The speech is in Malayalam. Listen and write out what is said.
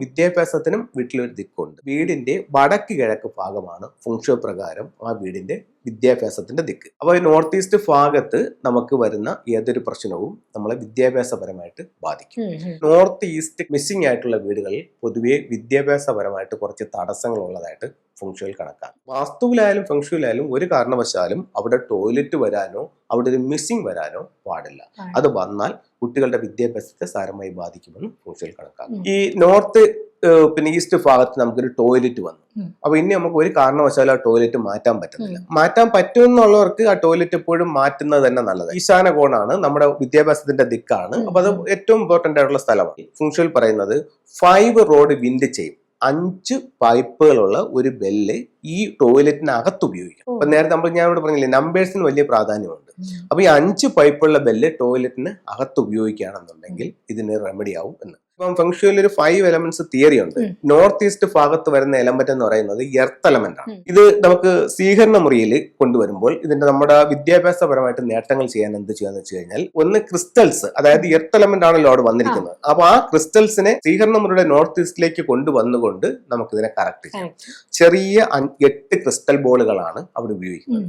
വിദ്യാഭ്യാസത്തിനും വീട്ടിലൊരു ദിക്കുണ്ട്. വീടിന്റെ വടക്ക് കിഴക്ക് ഭാഗമാണ് ഫെങ്ഷുവി പ്രകാരം ആ വീടിന്റെ വിദ്യാഭ്യാസത്തിന്റെ ദിക്ക്. അപ്പോൾ ഈ നോർത്ത് ഈസ്റ്റ് ഭാഗത്ത് നമുക്ക് വരുന്ന ഏതൊരു പ്രശ്നവും നമ്മളെ വിദ്യാഭ്യാസപരമായിട്ട് ബാധിക്കും. നോർത്ത് ഈസ്റ്റ് മിസ്സിംഗ് ആയിട്ടുള്ള വീടുകളിൽ പൊതുവെ വിദ്യാഭ്യാസപരമായിട്ട് കുറച്ച് തടസ്സങ്ങൾ ഉള്ളതായിട്ട് ഫെങ്ഷുവിൽ കണക്കാണ്. വാസ്തുവിലായാലും ഫെങ്ഷുവിലായാലും ഒരു കാരണവശാലും അവിടെ ടോയ്ലറ്റ് വരാനോ അവിടെ ഒരു മിസ്സിംഗ് വരാനോ പാടില്ല. അത് വന്നാൽ കുട്ടികളുടെ വിദ്യാഭ്യാസത്തെ സാരമായി ബാധിക്കുമെന്ന് ഫെങ്ഷുവിൽ കണക്കാക്കും. ഈ നോർത്ത് പിന്നെ ഈസ്റ്റ് ഭാഗത്ത് നമുക്കൊരു ടോയ്ലറ്റ് വന്നു. അപ്പൊ ഇനി നമുക്ക് ഒരു കാരണവശാലും ആ ടോയ്ലറ്റ് മാറ്റാൻ പറ്റുന്നില്ല. മാറ്റാൻ പറ്റുമെന്നുള്ളവർക്ക് ആ ടോയ്ലറ്റ് എപ്പോഴും മാറ്റുന്നത് തന്നെ നല്ലത്. ഈശാന കോണാണ്, നമ്മുടെ വിദ്യാഭ്യാസത്തിന്റെ ദിക്കാണ്. അപ്പൊ അത് ഏറ്റവും ഇമ്പോർട്ടന്റ് ആയിട്ടുള്ള സ്ഥലമാണ്. ഫെങ്ഷുവിൽ പറയുന്നത് 5 റോഡ് വിൻഡ് ചെയ്യും. 5 പൈപ്പുകളുള്ള ഒരു ബെല്ല് ഈ ടോയ്ലറ്റിനകത്ത് ഉപയോഗിക്കാം. അപ്പൊ നേരത്തെ ഞാൻ ഇവിടെ പറഞ്ഞില്ലേ, നമ്പേഴ്സിന് വലിയ പ്രാധാന്യമുണ്ട്. അപ്പൊ ഈ 5 പൈപ്പുള്ള ബെല്ല് ടോയ്ലറ്റിന് അകത്ത് ഉപയോഗിക്കുകയാണെന്നുണ്ടെങ്കിൽ ഇതിന് റെമഡി ആവും എന്ന്. ഇപ്പം ഫെങ്ഷുവിൽ ഒരു 5 എലമെന്റ്സ് തിയറി ഉണ്ട്. നോർത്ത് ഈസ്റ്റ് ഭാഗത്ത് വരുന്ന എലമെന്റ് എന്ന് പറയുന്നത് എർത്ത് എലമെന്റ് ആണ്. ഇത് നമുക്ക് സ്വീകരണ മുറിയിൽ കൊണ്ടുവരുമ്പോൾ ഇതിന്റെ നമ്മുടെ വിദ്യാഭ്യാസപരമായിട്ട് നേട്ടങ്ങൾ ചെയ്യാൻ എന്ത് ചെയ്യാന്ന് വെച്ച് കഴിഞ്ഞാൽ, ഒന്ന് ക്രിസ്റ്റൽസ്, അതായത് എർത്ത് എലമെന്റ് ആണല്ലോ അവിടെ വന്നിരിക്കുന്നത്. അപ്പൊ ആ ക്രിസ്റ്റൽസിനെ സ്വീകരണ മുറിയുടെ നോർത്ത് ഈസ്റ്റിലേക്ക് കൊണ്ടുവന്നുകൊണ്ട് നമുക്ക് ഇതിനെ കറക്റ്റ് ചെയ്യാം. ചെറിയ 8 ക്രിസ്റ്റൽ ബോളുകളാണ് അവിടെ ഉപയോഗിക്കുന്നത്.